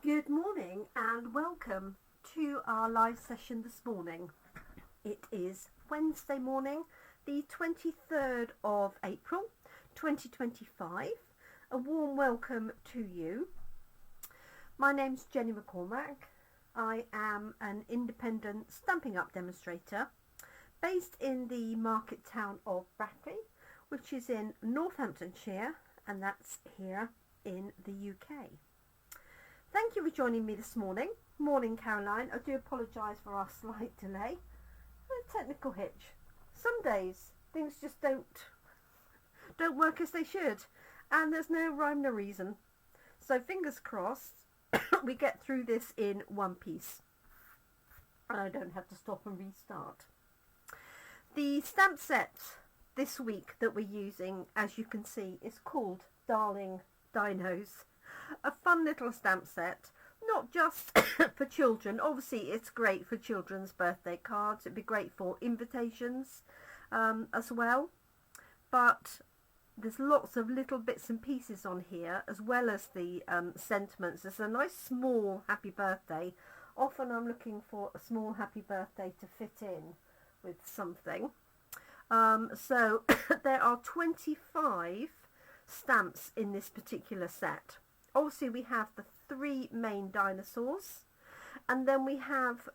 Good morning and welcome to our live session this morning. It is Wednesday morning, the 23rd of April 2025. A warm welcome to you. My name's Jenny McCormac. I am an independent Stampin' Up demonstrator based in the market town of Brackley, which is in Northamptonshire, and that's here in the UK. Thank you for joining me this morning. Morning, Caroline. I do apologise for our slight delay. A technical hitch. Some days things just don't work as they should, and there's no rhyme, no reason. So fingers crossed we get through this in one piece and I don't have to stop and restart. The stamp set this week that we're using, as you can see, is called Darling Dinos. A fun little stamp set, not just for children. Obviously it's great for children's birthday cards. It'd be great for invitations as well, but there's lots of little bits and pieces on here, as well as the sentiments. There's a nice small happy birthday. Often I'm looking for a small happy birthday to fit in with something. So there are 25 stamps in this particular set. Obviously we have the three main dinosaurs, and then we have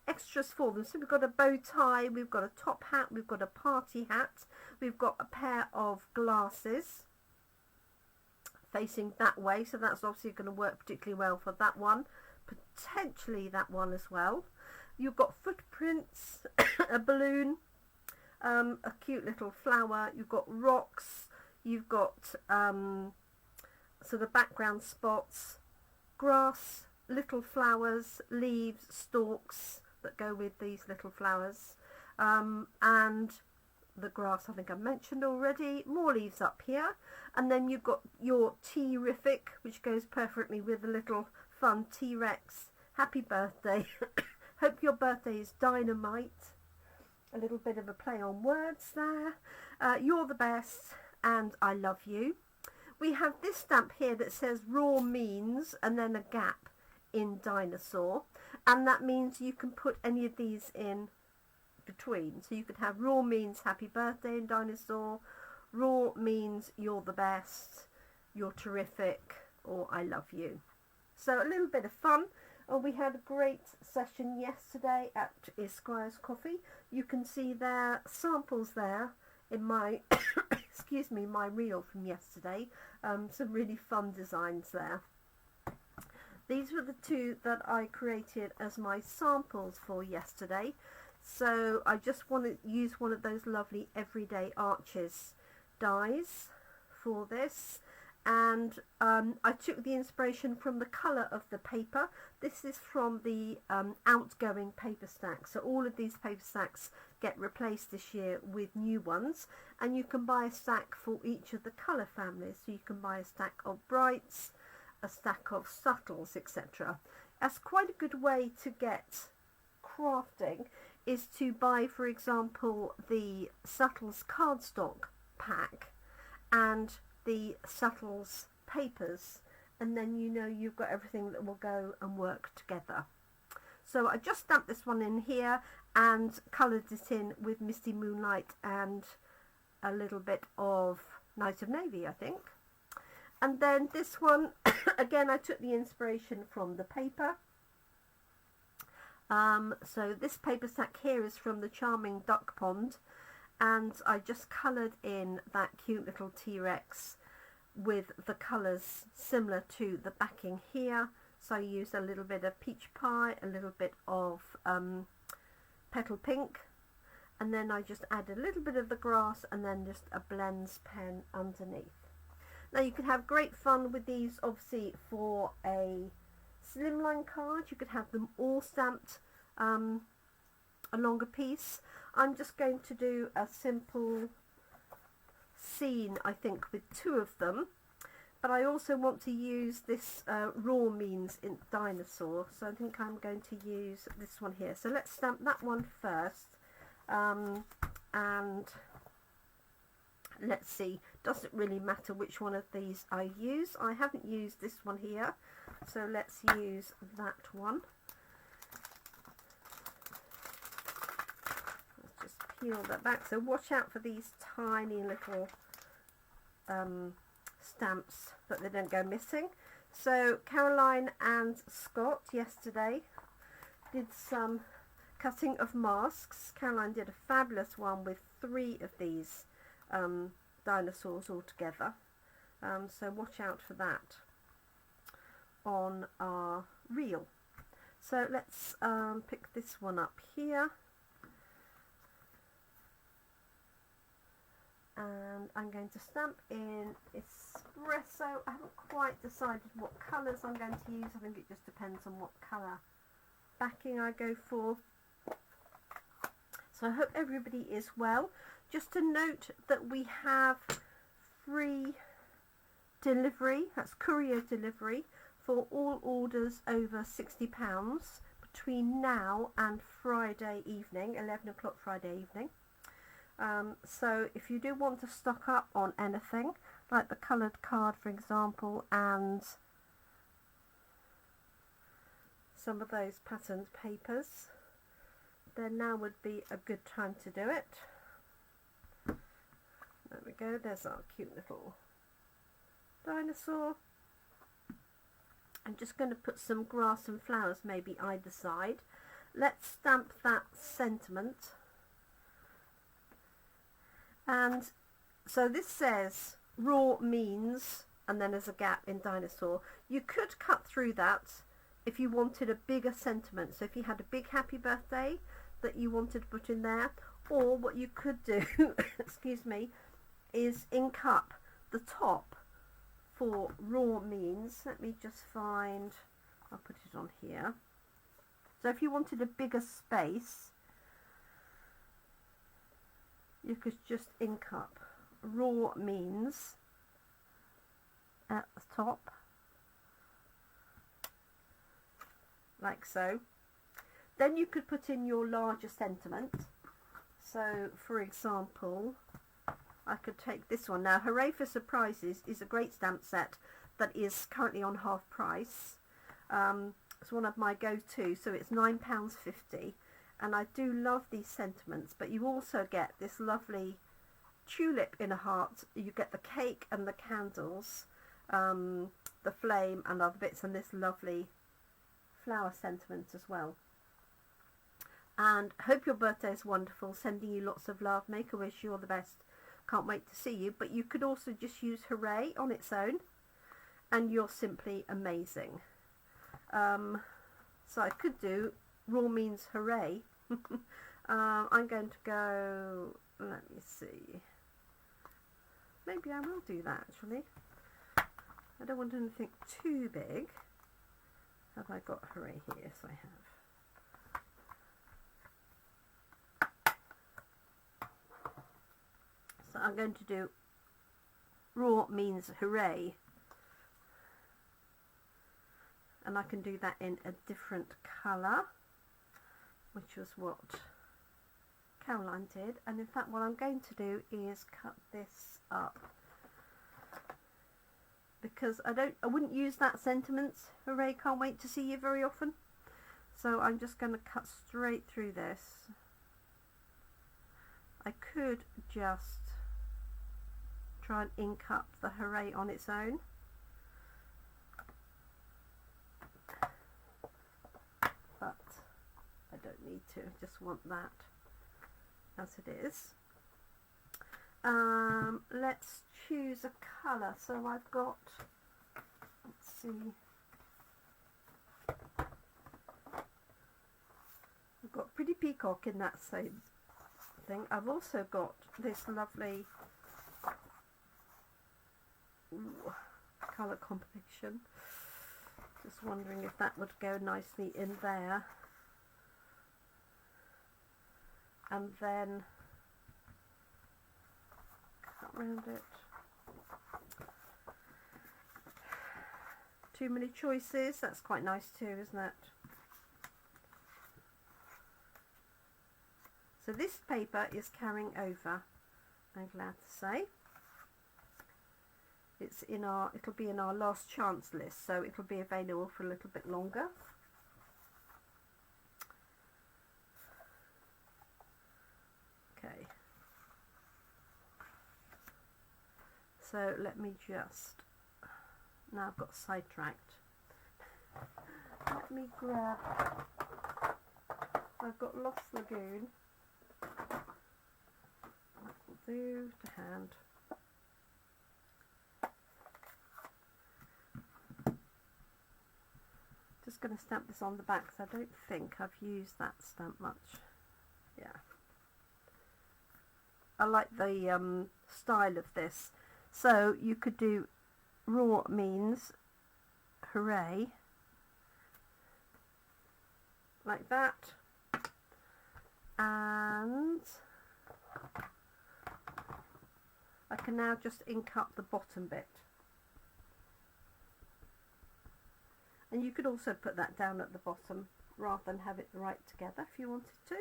extras for them. So we've got a bow tie, we've got a top hat, we've got a party hat, we've got a pair of glasses facing that way, so that's obviously going to work particularly well for that one, potentially that one as well. You've got footprints, a balloon, a cute little flower, you've got rocks, you've got so the background spots, grass, little flowers, leaves, stalks that go with these little flowers, and the grass I think I mentioned already, more leaves up here, and then you've got your T-rific, which goes perfectly with the little fun T-Rex. Happy birthday. Hope your birthday is dynamite. A little bit of a play on words there. You're the best and I love you. We have this stamp here that says raw means and then a gap in dinosaur, and that means you can put any of these in between. So you could have raw means happy birthday in dinosaur, raw means you're the best, you're terrific, or I love you. So a little bit of fun. We had a great session yesterday at Esquire's Coffee. You can see their samples there in my excuse me, my reel from yesterday. Some really fun designs there. These were the two that I created as my samples for yesterday. So I just want to use one of those lovely Everyday Arches dies for this. And I took the inspiration from the colour of the paper. This is from the outgoing paper stack. So all of these paper stacks get replaced this year with new ones, and you can buy a stack for each of the colour families. So you can buy a stack of brights, a stack of subtles, etc. That's quite a good way to get crafting, is to buy, for example, the subtles cardstock pack and the subtles papers, and then you know you've got everything that will go and work together. So I just stamped this one in here and coloured it in with Misty Moonlight and a little bit of Night of Navy, I think. And then this one again, I took the inspiration from the paper. So this paper stack here is from the Charming Duck Pond, and I just coloured in that cute little T-Rex with the colours similar to the backing here. So I used a little bit of peach pie, a little bit of petal pink, and then I just added a little bit of the grass and then just a blends pen underneath. Now you could have great fun with these, obviously, for a slimline card. You could have them all stamped a longer piece. I'm just going to do a simple scene, I think, with two of them, but I also want to use this raw means in dinosaur, so I think I'm going to use this one here. So let's stamp that one first, and let's see, Doesn't really matter which one of these I use. I haven't used this one here, so let's use that one. Let's just peel that back. So watch out for these tiny little stamps that they don't go missing. So Caroline and Scott yesterday did some cutting of masks. Caroline did a fabulous one with 3 of these dinosaurs all together. So watch out for that on our reel. So let's pick this one up here. And I'm going to stamp in espresso. I haven't quite decided what colours I'm going to use. I think it just depends on what colour backing I go for. So I hope everybody is well. Just to note that we have free delivery, that's courier delivery, for all orders over £60 between now and Friday evening, 11 o'clock Friday evening. So if you do want to stock up on anything, like the coloured card for example, and some of those patterned papers, then now would be a good time to do it. There we go, there's our cute little dinosaur. I'm just going to put some grass and flowers maybe either side. Let's stamp that sentiment. And so this says raw means, and then there's a gap in dinosaur. You could cut through that if you wanted a bigger sentiment. So if you had a big happy birthday that you wanted to put in there, or what you could do, excuse me, is ink up the top for raw means. Let me just find, I'll put it on here. So if you wanted a bigger space, you could just ink up raw means at the top, like so. Then you could put in your larger sentiment. So for example, I could take this one. Now Hooray for Surprises is a great stamp set that is currently on half price. It's one of my go-to, so it's £9.50. And I do love these sentiments, but you also get this lovely tulip in a heart. You get the cake and the candles, the flame and other bits, and this lovely flower sentiment as well. And hope your birthday is wonderful. Sending you lots of love. Make a wish. You're the best. Can't wait to see you. But you could also just use Hooray on its own, and you're simply amazing. So I could do raw means Hooray. I'm going to go, let me see, maybe I will do that actually. I don't want anything too big. Have I got Hooray here? Yes, I have. So I'm going to do raw means Hooray, and I can do that in a different colour, which was what Caroline did. And in fact what I'm going to do is cut this up, because I wouldn't use that sentiment, Hooray, can't wait to see you, very often. So I'm just going to cut straight through this. I could just try and ink up the Hooray on its own, but I don't need to, just want that as it is. Let's choose a colour. So I've got, let's see, I've got Pretty Peacock in that same thing. I've also got this lovely colour combination. Just wondering if that would go nicely in there. And then cut around it. Too many choices. That's quite nice too, isn't it? So this paper is carrying over, I'm glad to say. it'll be in our last chance list, so it'll be available for a little bit longer. Okay, so let me just, now I've got sidetracked, let me grab, I've got Lost Lagoon, that will do to hand. Just going to stamp this on the back because I don't think I've used that stamp much. Yeah, I like the style of this. So you could do raw means hooray like that, and I can now just ink up the bottom bit. And you could also put that down at the bottom rather than have it right together if you wanted to.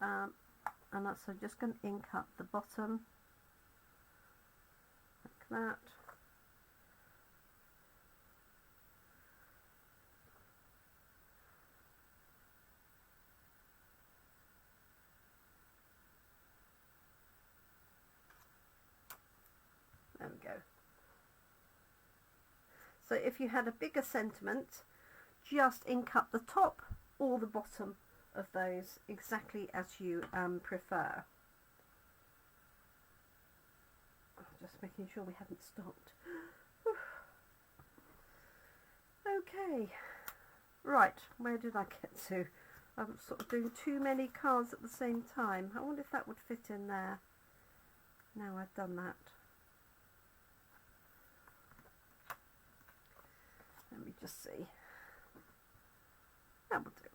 And that's, so just going to ink up the bottom like that. There we go. So if you had a bigger sentiment, just ink up the top or the bottom of those exactly as you prefer. Just making sure we haven't stopped. Okay, right, where did I get to? I'm sort of doing too many cards at the same time. I wonder if that would fit in there. Now I've done that. Let me just see. That will do.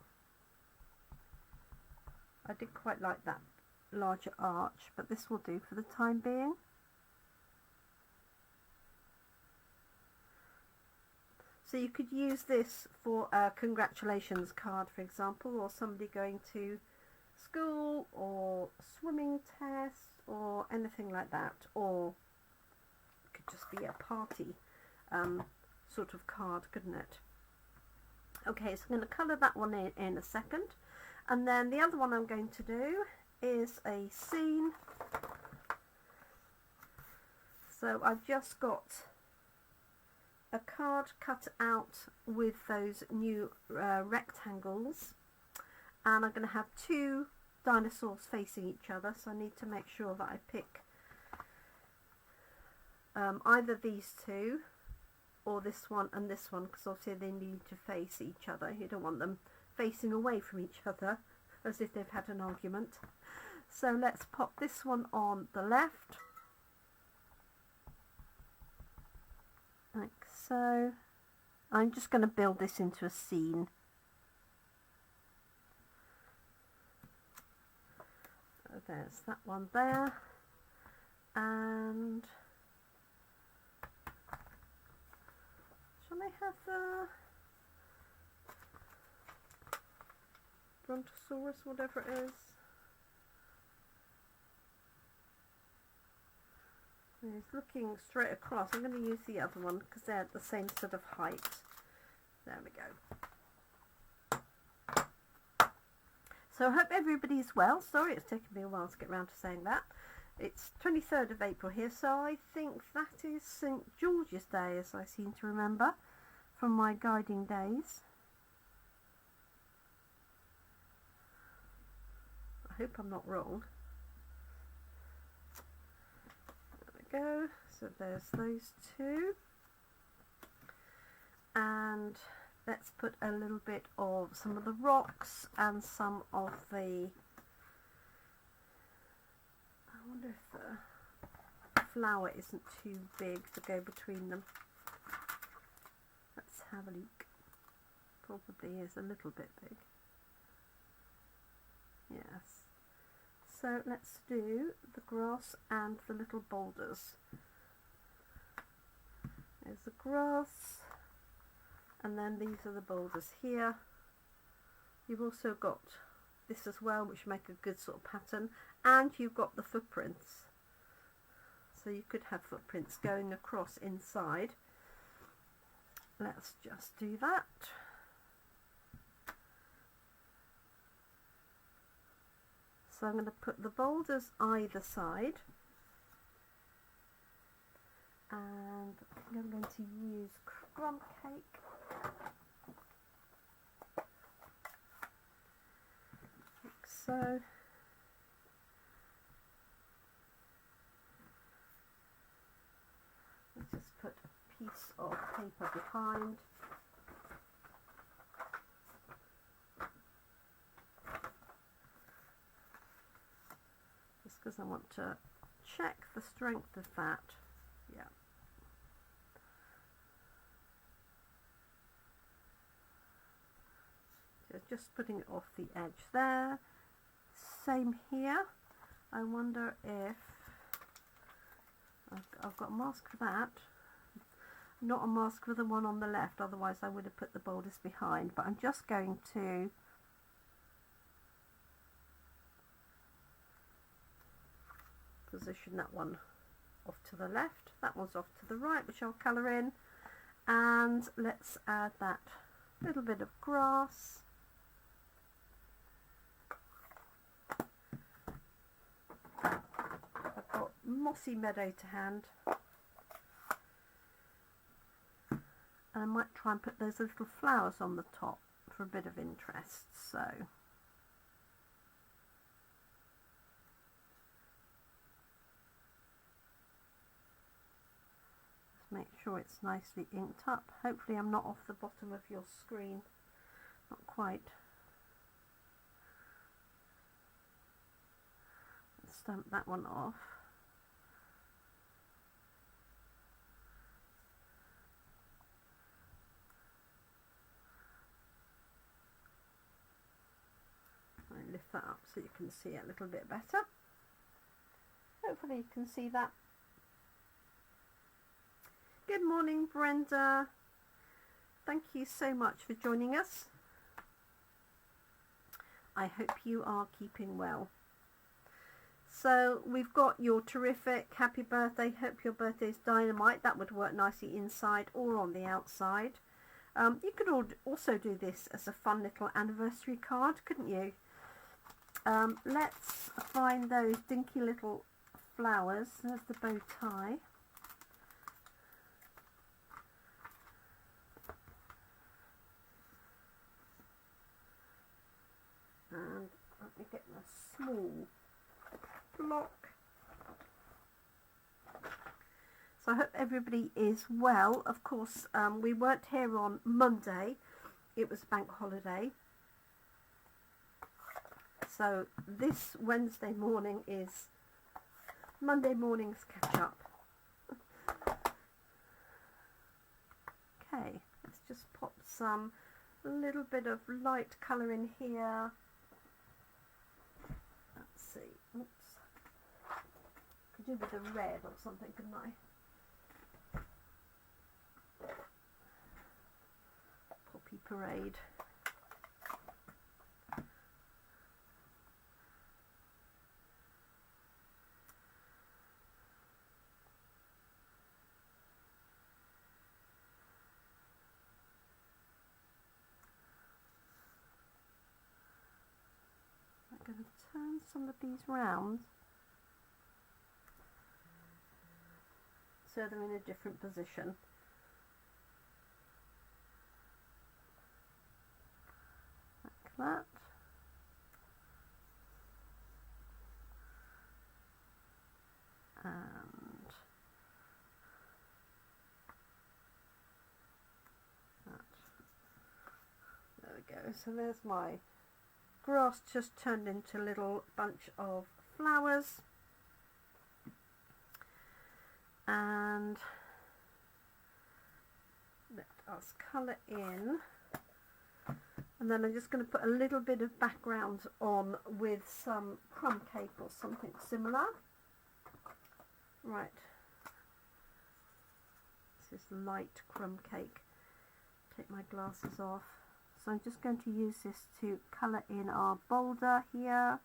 I did quite like that larger arch, but this will do for the time being. So you could use this for a congratulations card, for example, or somebody going to school or swimming test or anything like that, or it could just be a party sort of card, couldn't it? Okay, so I'm going to colour that one in a second, and then the other one I'm going to do is a scene. So I've just got a card cut out with those new rectangles, and I'm going to have two dinosaurs facing each other, so I need to make sure that I pick either these two or this one and this one, because obviously they need to face each other. You don't want them facing away from each other as if they've had an argument. So let's pop this one on the left, like so. I'm just going to build this into a scene. There's that one there, and shall I have the Brontosaurus, whatever it is? He's looking straight across. I'm going to use the other one because they're the same sort of height. There we go. So I hope everybody's well. Sorry it's taken me a while to get around to saying that. It's 23rd of April here, so I think that is St George's Day, as I seem to remember from my guiding days. I hope I'm not wrong. There we go. So there's those two. And let's put a little bit of some of the rocks and some of the, I wonder if the flower isn't too big to go between them. Let's have a look. Probably is a little bit big. Yes. So let's do the grass and the little boulders. There's the grass. And then these are the boulders here. You've also got this as well, which make a good sort of pattern. And you've got the footprints. So you could have footprints going across inside. Let's just do that. So I'm going to put the boulders either side, and I think I'm going to use crumb cake. Like so. Let's just put a piece of paper behind. Just because I want to check the strength of that. Yeah. So just putting it off the edge there. Same here. I wonder if I've got a mask for that. Not a mask for the one on the left, otherwise I would have put the boulders behind, but I'm just going to position that one off to the left, that one's off to the right, which I'll colour in, and let's add that little bit of grass. I've got mossy meadow to hand, and I might try and put those little flowers on the top for a bit of interest. So make sure it's nicely inked up. Hopefully I'm not off the bottom of your screen. Not quite. Let's stamp that one off. I lift that up so you can see it a little bit better. Hopefully you can see that. Good morning, Brenda. Thank you so much for joining us. I hope you are keeping well. So we've got your terrific happy birthday. Hope your birthday is dynamite. That would work nicely inside or on the outside. You could also do this as a fun little anniversary card, couldn't you? Let's find those dinky little flowers. There's the bow tie. And let me get my small block. So I hope everybody is well. Of course, we weren't here on Monday. It was bank holiday. So this Wednesday morning is Monday morning's catch up. Okay, let's just pop some little bit of light colour in here. Let's see. Oops. Could do with a red or something, couldn't I? Poppy parade. I'm going to turn some of these round so they're in a different position. Like that. And that. There we go. So there's my grass just turned into a little bunch of flowers, and let us colour in, and then I'm just going to put a little bit of background on with some crumb cake or something similar. Right, this is light crumb cake. Take my glasses off. So I'm just going to use this to colour in our boulder here.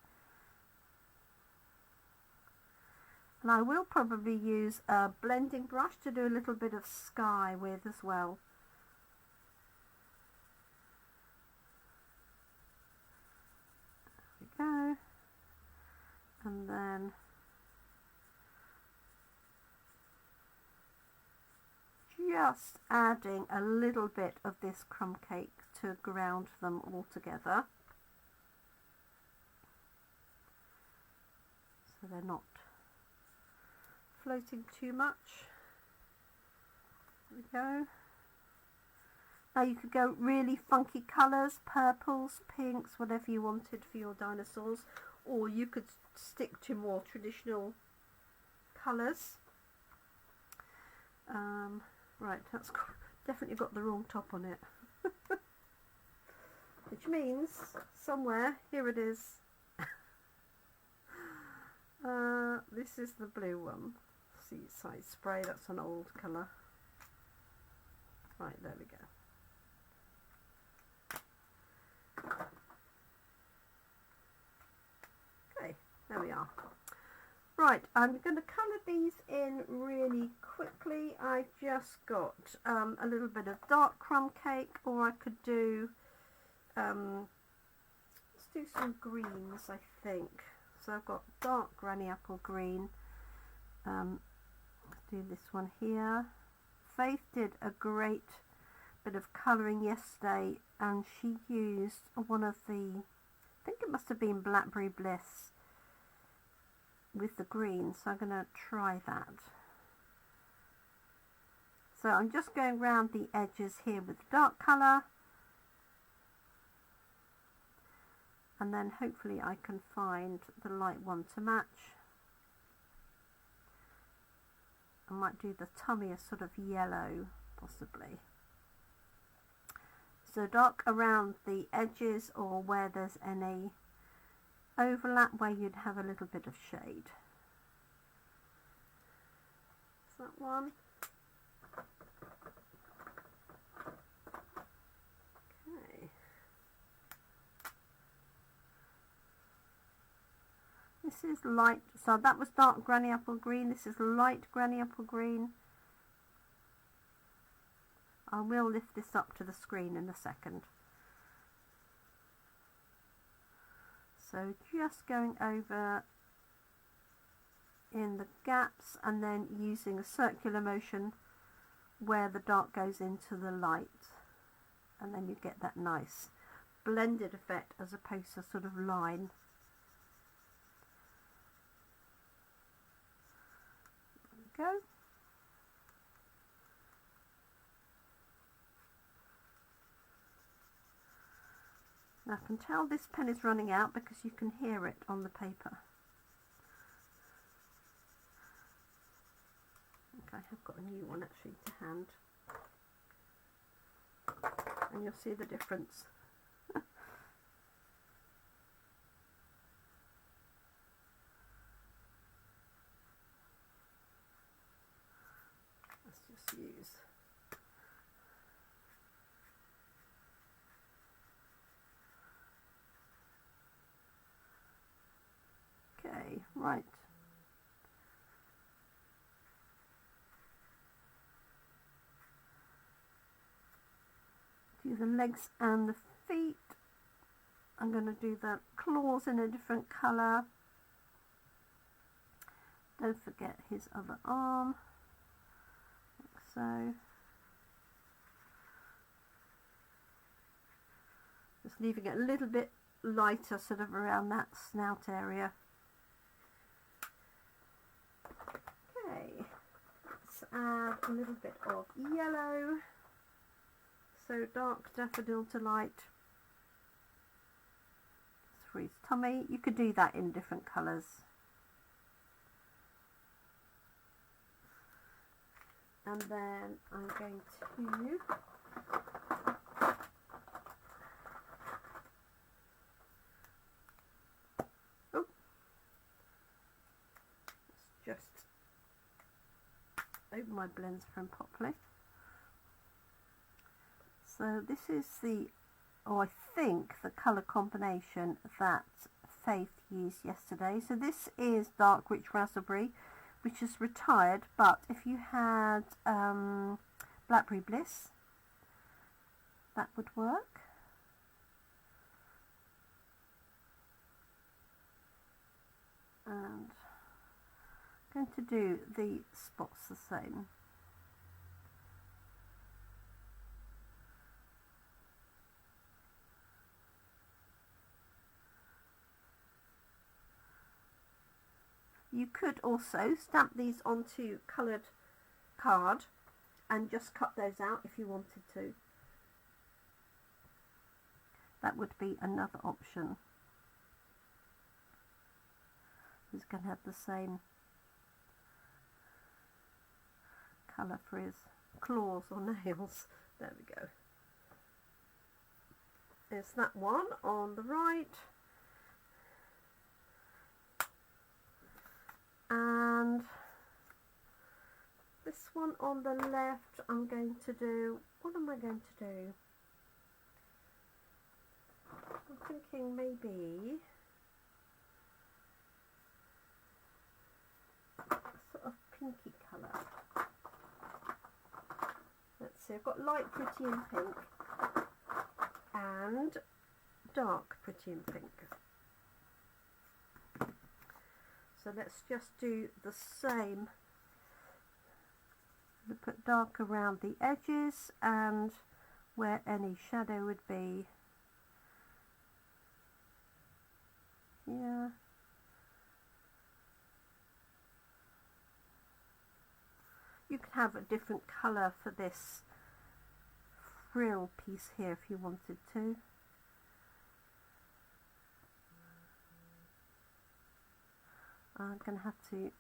And I will probably use a blending brush to do a little bit of sky with as well. There we go. And then just adding a little bit of this crumb cake to ground them all together, so they're not floating too much. There we go. Now you could go really funky colours, purples, pinks, whatever you wanted for your dinosaurs, or you could stick to more traditional colours. Right, that's definitely got the wrong top on it. Which means somewhere, here it is. This is the blue one. Seaside Spray, that's an old colour. Right, there we go. Okay, there we are. Right, I'm going to colour these in really quickly. I just got a little bit of dark crumb cake, or I could do, let's do some greens, I think. So I've got dark granny apple green. Let's do this one here. Faith did a great bit of colouring yesterday, and she used one of the, I think it must have been Blackberry Bliss with the green, so I'm going to try that. So I'm just going round the edges here with the dark colour, and then hopefully I can find the light one to match. I might do the tummy a sort of yellow, possibly. So dark around the edges, or where there's any overlap where you'd have a little bit of shade. Is that one? Okay. This is light, so that was dark granny apple green. This is light granny apple green. I will lift this up to the screen in a second. So just going over in the gaps and then using a circular motion where the dark goes into the light, and then you get that nice blended effect as opposed to sort of line. There we go. Now I can tell this pen is running out because you can hear it on the paper. Okay, I've got a new one actually to hand, and you'll see the difference. Let's just use okay, right. Do the legs and the feet. I'm going to do the claws in a different colour. Don't forget his other arm, like so. Just leaving it a little bit lighter sort of around that snout area. Okay, let's add a little bit of yellow. So dark daffodil to light for his tummy. You could do that in different colours. And then I'm going to just open my blends from properly. So this is the, I think, the colour combination that Faith used yesterday. So this is dark rich raspberry, which is retired, but if you had Blackberry Bliss, that would work. And I'm going to do the spots the same. You could also stamp these onto coloured card and just cut those out if you wanted to. That would be another option. He's going to have the same colour for his claws or nails. There we go. There's that one on the right. And this one on the left, I'm going to do, what am I going to do? I'm thinking maybe a sort of pinky colour. Let's see, I've got light pretty in pink and dark pretty in pink. So let's just do the same. We put dark around the edges and where any shadow would be. Yeah. You can have a different colour for this frill piece here if you wanted to. I'm going to have to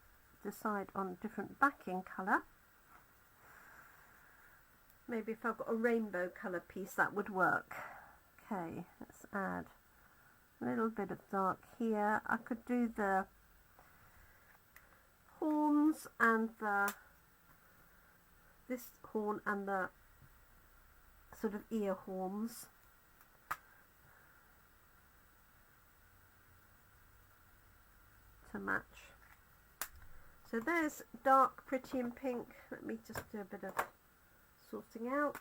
decide on a different backing colour. Maybe if I've got a rainbow colour piece that would work. Okay, let's add a little bit of dark here. I could do the horns and this horn and the sort of ear horns. To match. So there's dark pretty in pink. Let me just do a bit of sorting out.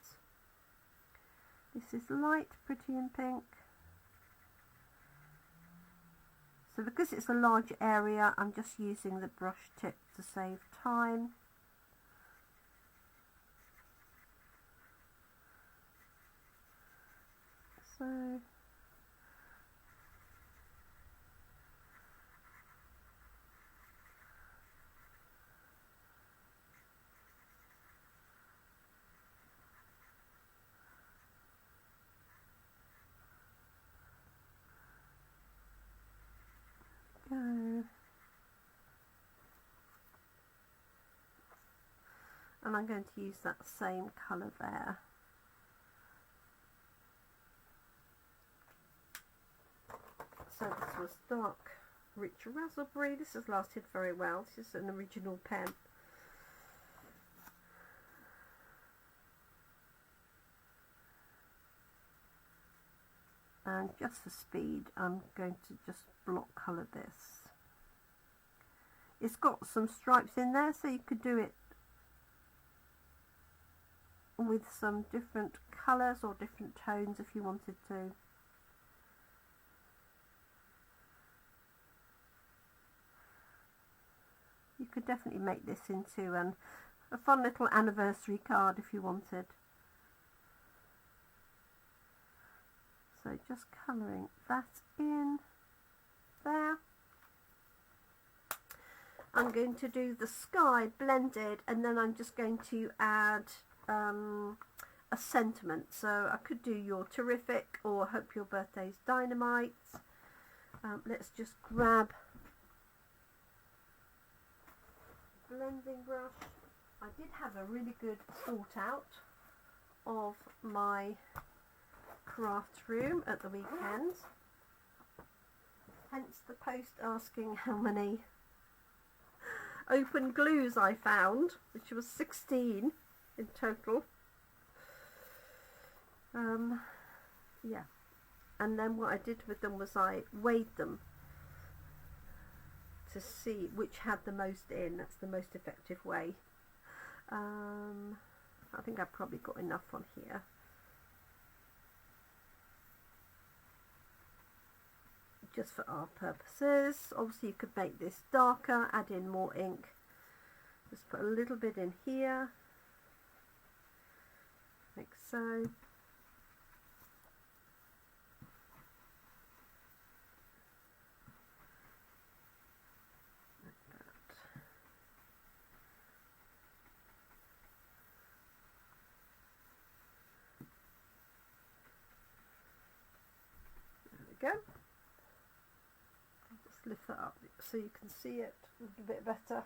This is light pretty in pink. So because it's a large area, I'm just using the brush tip to save time. So and I'm going to use that same colour there. So this was dark rich raspberry. This has lasted very well. This is an original pen. And just for speed, I'm going to just block colour this. It's got some stripes in there, so you could do it with some different colours or different tones if you wanted to. You could definitely make this into a fun little anniversary card if you wanted. So just colouring that in there. I'm going to do the sky blended, and then I'm just going to add a sentiment. So I could do "You're terrific" or "Hope your birthday's dynamite." Let's just grab a blending brush. I did have a really good sort out of my craft room at the weekend, hence the post asking how many open glues I found, which was 16 in total. Yeah, and then what I did with them was I weighed them to see which had the most in. That's the most effective way. I think I've probably got enough on here. Just for our purposes. Obviously you could make this darker, add in more ink. Just put a little bit in here, like so. Go. Just lift that up so you can see it a little bit better.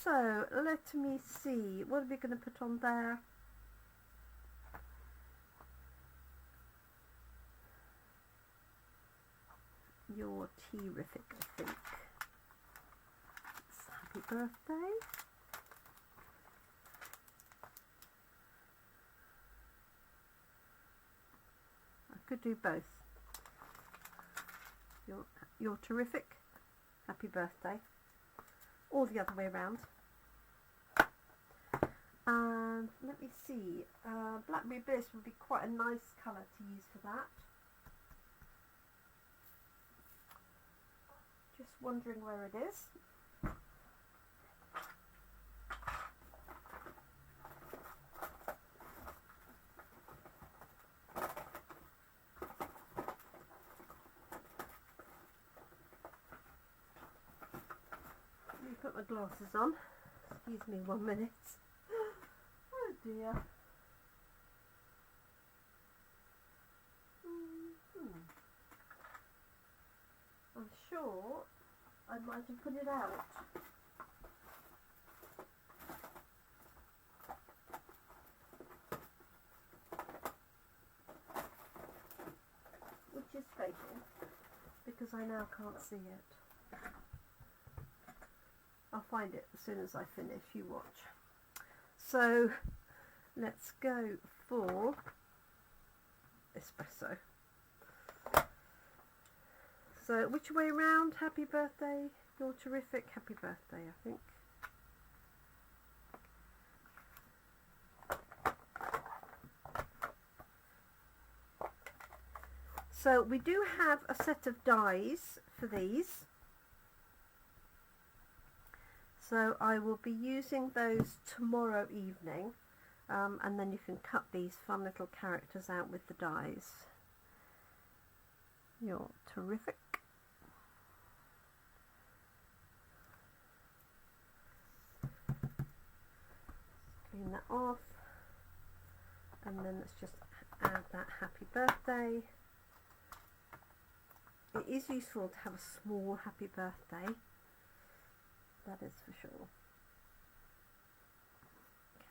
So let me see, what are we going to put on there? You're terrific, I think. It's happy birthday. Could do both. You're terrific, happy birthday, or the other way around. And let me see, Blackberry Bliss would be quite a nice colour to use for that. Just wondering where it is. Put my glasses on. Excuse me 1 minute. Oh dear. I'm sure I might have put it out. Which is fatal because I now can't see it. I'll find it as soon as I finish, you watch. So let's go for espresso. So which way round? Happy birthday, you're terrific, happy birthday, I think. So we do have a set of dies for these. So I will be using those tomorrow evening, and then you can cut these fun little characters out with the dies. You're terrific. Clean that off, and then let's just add that happy birthday. It is useful to have a small happy birthday. That is for sure.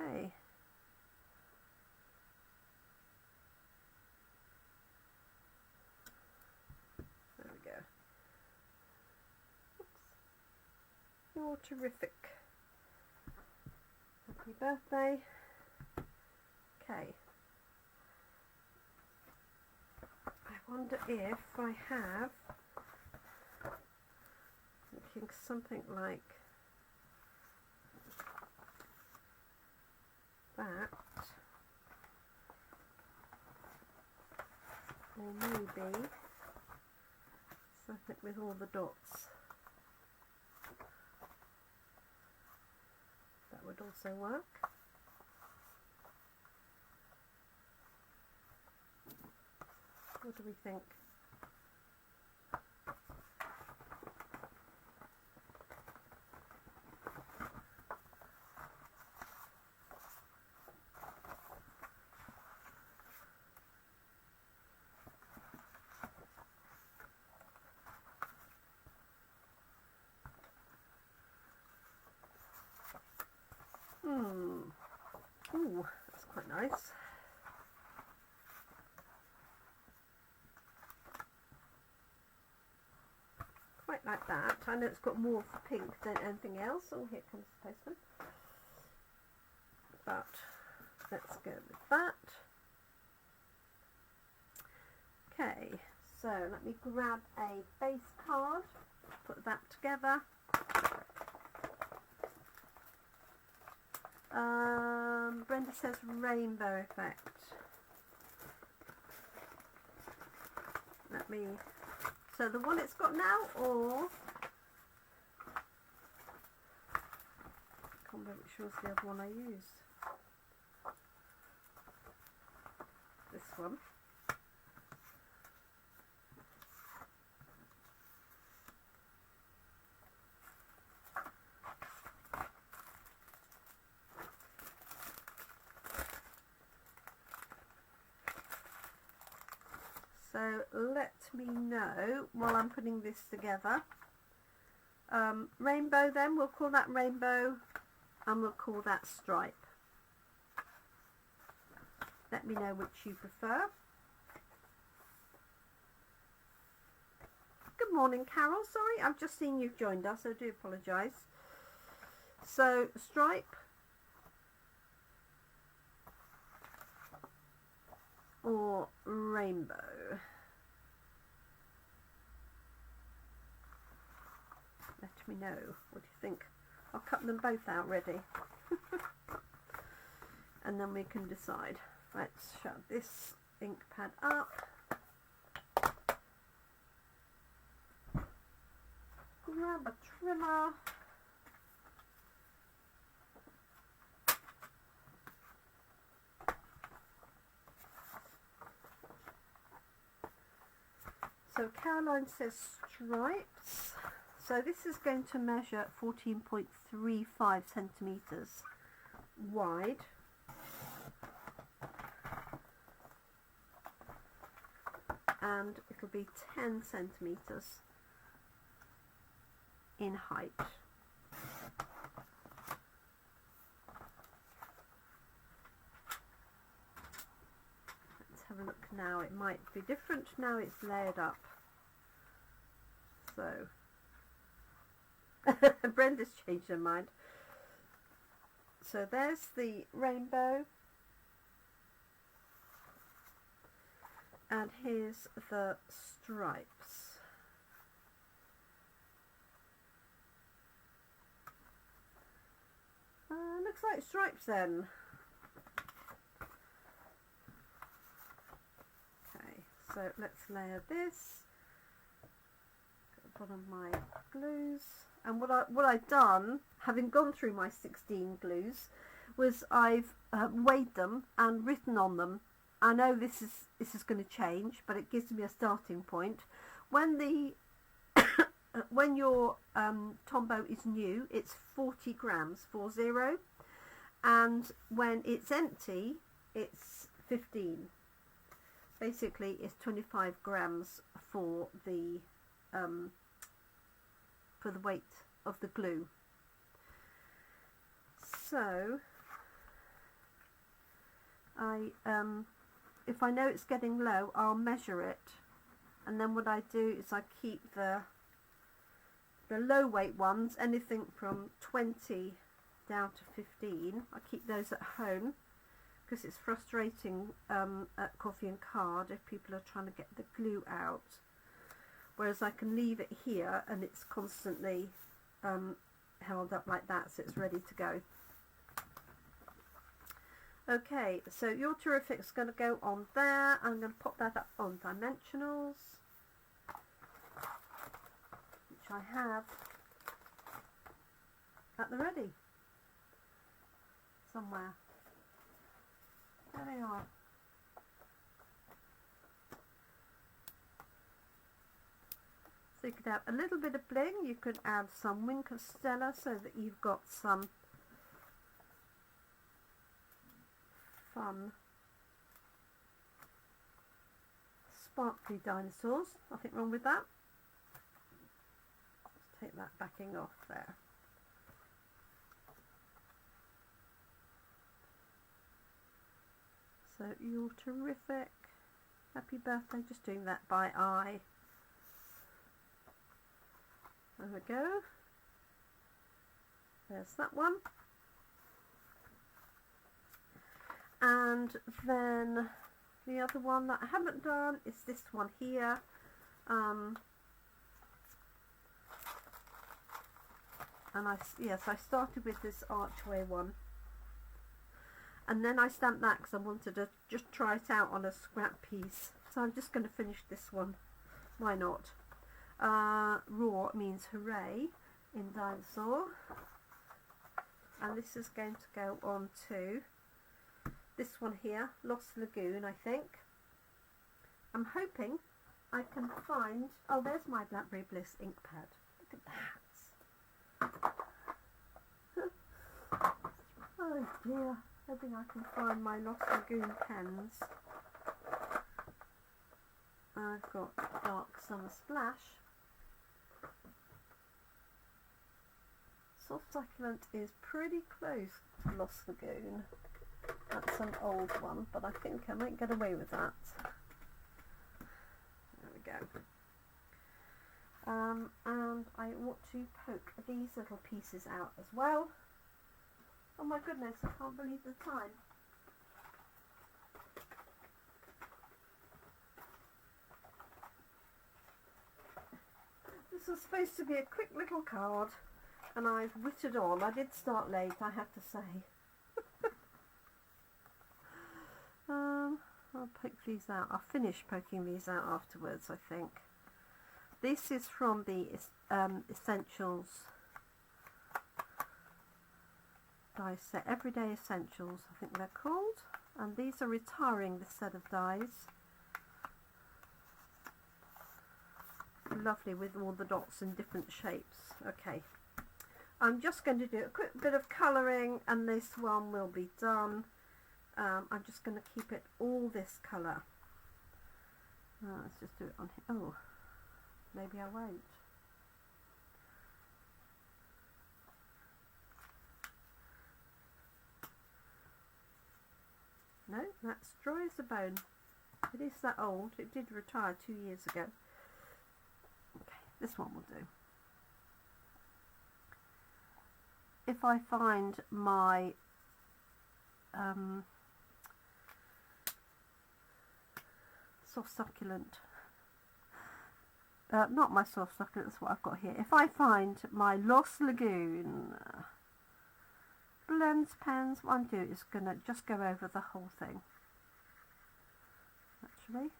Okay. There we go. Oops. You're terrific. Happy birthday. Okay. I wonder if I have thinking something like that, or maybe something with all the dots. That would also work. What do we think? Ooh, that's quite nice. Quite like that. I know it's got more pink than anything else. Oh, here comes the postman. But let's go with that. Okay, So let me grab a base card, put that together. Brenda says rainbow effect. Let me, so the one it's got now, or I can't remember which was the other one I used. This one. So let me know while I'm putting this together. Rainbow then, we'll call that rainbow, and we'll call that stripe. Let me know which you prefer. Good morning, Carol. Sorry, I've just seen you've joined us, so I do apologise. So stripe or rainbow. Let me know. What do you think? I'll cut them both out ready. And then we can decide. Let's shut this ink pad up. Grab a trimmer. So Caroline says stripes. So this is going to measure 14.35 centimetres wide. And it'll be 10 centimetres in height. Let's have a look now. It might be different now it's layered up. So Brenda's changed her mind. So there's the rainbow. And here's the stripes. Looks like stripes then. Okay, so let's layer this. At the bottom of my glues. And what I've done, having gone through my 16 glues, was I've weighed them and written on them. I know this is going to change, but it gives me a starting point. When the when your Tombow is new, it's 40 grams, 40, and when it's empty, it's 15. Basically, it's 25 grams for the weight of the glue. So if I know it's getting low, I'll measure it, and then what I do is I keep the low weight ones, anything from 20 down to 15. I keep those at home because it's frustrating at Coffee and Card if people are trying to get the glue out, whereas I can leave it here and it's constantly held up like that, so it's ready to go. Okay, so You're Terrific is going to go on there. I'm going to pop that up on Dimensionals, which I have at the ready somewhere. There they are. So you could have a little bit of bling. You could add some Wink of Stella so that you've got some fun sparkly dinosaurs. Nothing wrong with that. Let's take that backing off there. So You're Terrific. Happy birthday. Just doing that by eye. There we go. There's that one. And then the other one that I haven't done is this one here. And I started with this archway one, and then I stamped that because I wanted to just try it out on a scrap piece. So I'm just going to finish this one. Why not? Roar means hooray in dinosaur, and this is going to go on to this one here, Lost Lagoon, I think. I'm hoping I can find, oh, there's my Blackberry Bliss ink pad. Look at that. Oh dear, hoping I can find my Lost Lagoon pens. I've got Dark Summer Splash. Soft Succulent is pretty close to Lost Lagoon. That's an old one, but I think I might get away with that. There we go. And I want to poke these little pieces out as well. Oh my goodness, I can't believe the time. This was supposed to be a quick little card, and I've whittled on. I did start late, I have to say. I'll poke these out. I'll finish poking these out afterwards, I think. This is from the Essentials die set, Everyday Essentials, I think they're called. And these are retiring, this set of dies. Lovely with all the dots in different shapes. Okay, I'm just going to do a quick bit of colouring and this one will be done. I'm just going to keep it all this colour. Let's just do it on here. Oh, maybe I won't. No, that's dry as a bone. It is that old. It did retire 2 years ago. Okay, this one will do. If I find my soft succulent, not my soft succulent, that's what I've got here. If I find my Lost Lagoon blends pens, what I'm doing is going to just go over the whole thing, actually.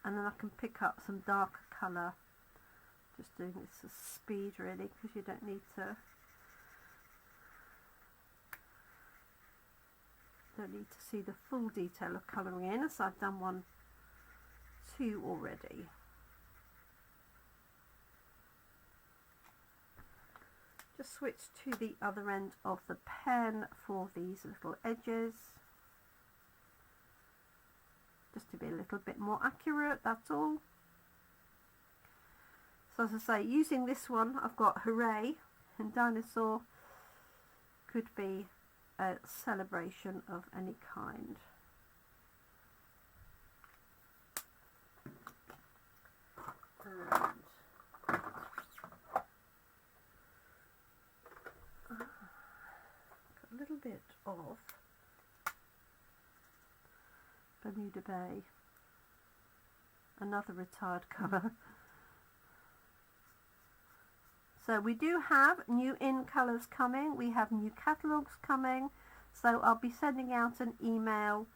And then I can pick up some darker colour. Just doing this at speed really, because you don't need to see the full detail of colouring in, as I've done 2 already. Just switch to the other end of the pen for these little edges, just to be a little bit more accurate, that's all. So as I say, using this one, I've got hooray and dinosaur, could be a celebration of any kind. And got a little bit of Bermuda Bay, another retired colour. So we do have new in colours coming, we have new catalogues coming, so I'll be sending out an email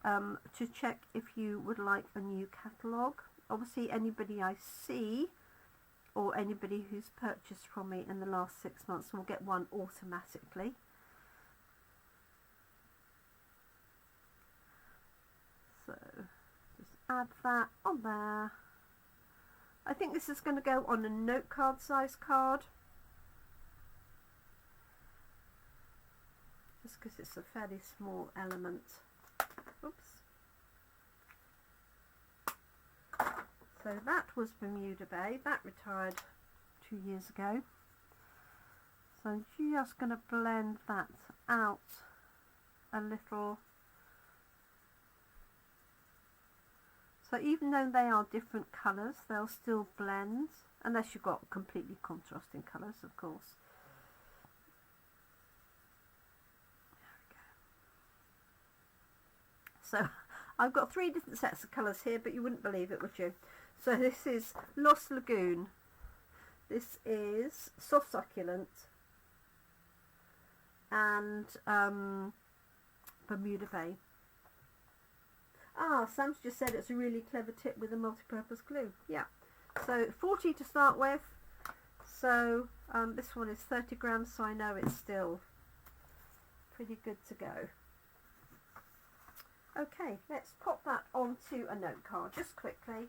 to check if you would like a new catalogue. Obviously anybody I see or anybody who's purchased from me in the last 6 months will get one automatically. So just add that on there. I think this is going to go on a note card size card, just because it's a fairly small element. Oops. So that was Bermuda Bay, that retired 2 years ago. So I'm just going to blend that out a little. So even though they are different colours, they'll still blend, unless you've got completely contrasting colours, of course. So I've got 3 different sets of colours here, but you wouldn't believe it, would you? So this is Lost Lagoon. This is Soft Succulent. And Bermuda Bay. Ah, Sam's just said it's a really clever tip with a multi-purpose glue. Yeah. So 40 to start with. So this one is 30 grams, so I know it's still pretty good to go. Okay, let's pop that onto a note card just quickly.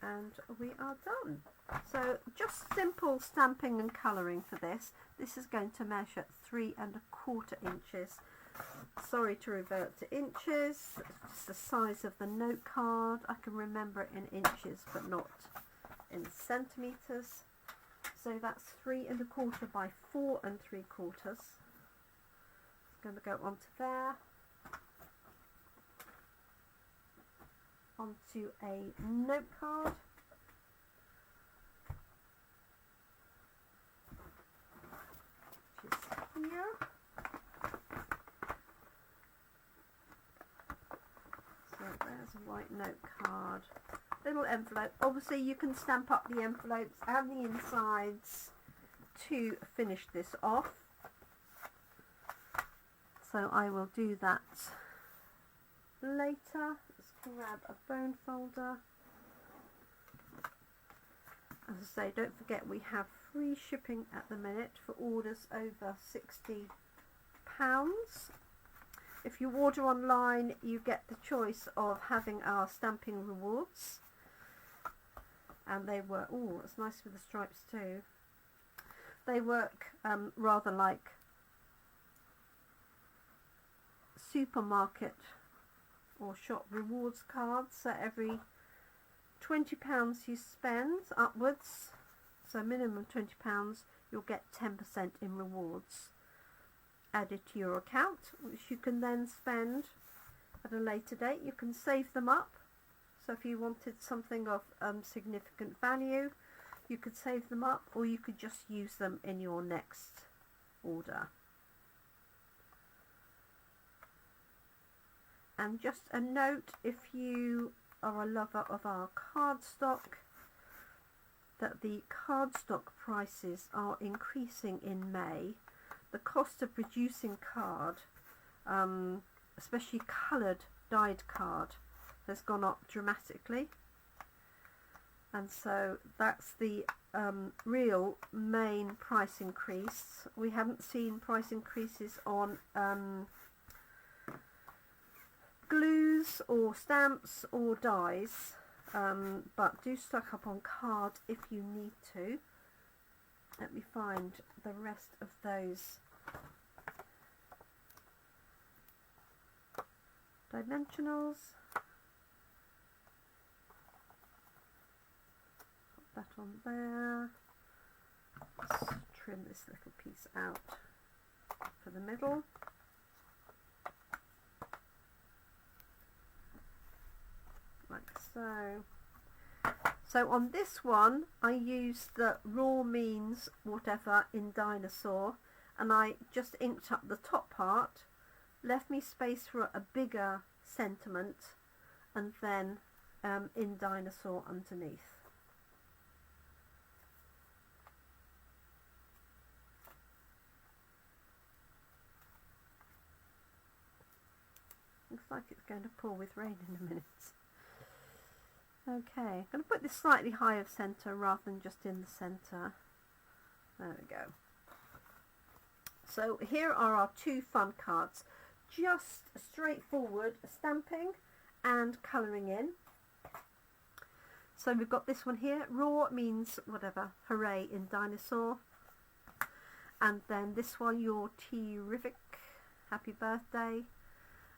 And we are done. So just simple stamping and colouring for this. This is going to measure 3¼ inches. Sorry to revert to inches. It's the size of the note card. I can remember it in inches but not in centimetres. So that's 3¼ by 4¾ It's going to go onto there. Onto a note card. Which is here. So there's a white note card. Little envelope. Obviously you can stamp up the envelopes and the insides to finish this off. So I will do that later. Let's grab a bone folder. As I say, don't forget we have free shipping at the minute for orders over £60. If you order online, you get the choice of having our stamping rewards. And they work, oh, it's nice with the stripes too. They work rather like supermarket or shop rewards cards. So every £20 you spend upwards, so minimum £20, you'll get 10% in rewards added to your account, which you can then spend at a later date. You can save them up. So if you wanted something of significant value, you could save them up, or you could just use them in your next order. And just a note, if you are a lover of our cardstock, that the cardstock prices are increasing in May. The cost of producing card, especially coloured dyed card, has gone up dramatically, and so that's the real main price increase. We haven't seen price increases on glues or stamps or dyes, but do stock up on card if you need to. Let me find the rest of those dimensionals. Put that on there. Let's trim this little piece out for the middle. Like so. So on this one I used the raw means whatever in Dinosaur, and I just inked up the top part, left me space for a bigger sentiment, and then in Dinosaur underneath. Looks like it's going to pour with rain in a minute. Okay, I'm going to put this slightly higher of centre rather than just in the centre. There we go. So here are our 2 fun cards. Just straightforward stamping and colouring in. So we've got this one here. Raw means whatever, hooray in Dinosaur. And then this one, your terrific, happy birthday.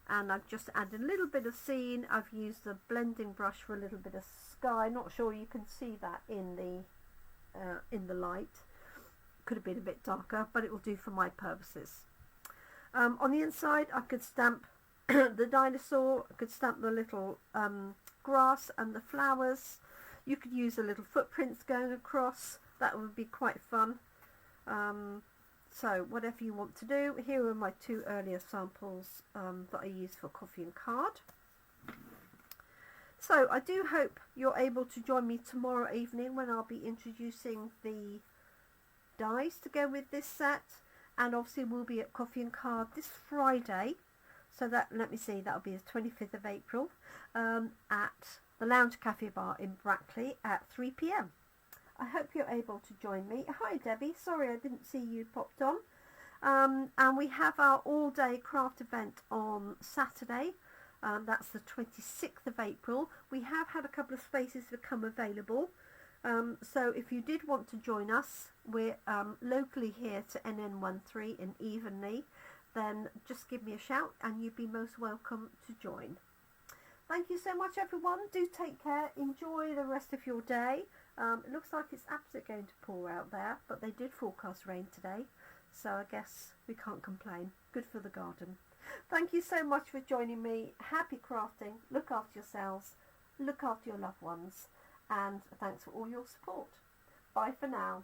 And I've just added a little bit of scene. I've used the blending brush for a little bit of sky. Not sure you can see that in the light. Could have been a bit darker, but it will do for my purposes. On the inside, I could stamp the dinosaur. I could stamp the little grass and the flowers. You could use a little footprints going across. That would be quite fun. So whatever you want to do, here are my 2 earlier samples that I used for coffee and card. So I do hope you're able to join me tomorrow evening when I'll be introducing the dies to go with this set, and obviously we'll be at Coffee and Card this Friday, so that, let me see, that'll be the 25th of April at the Lounge Cafe Bar in Brackley at 3 p.m. I hope you're able to join me. Hi Debbie, sorry I didn't see you popped on. And we have our all-day craft event on Saturday. That's the 26th of April. We have had a couple of spaces become available. So if you did want to join us, we're locally here to NN13 in Evenley, then just give me a shout and you'd be most welcome to join. Thank you so much everyone. Do take care. Enjoy the rest of your day. It looks like it's absolutely going to pour out there, but they did forecast rain today, so I guess we can't complain. Good for the garden. Thank you so much for joining me. Happy crafting. Look after yourselves. Look after your loved ones. And thanks for all your support. Bye for now.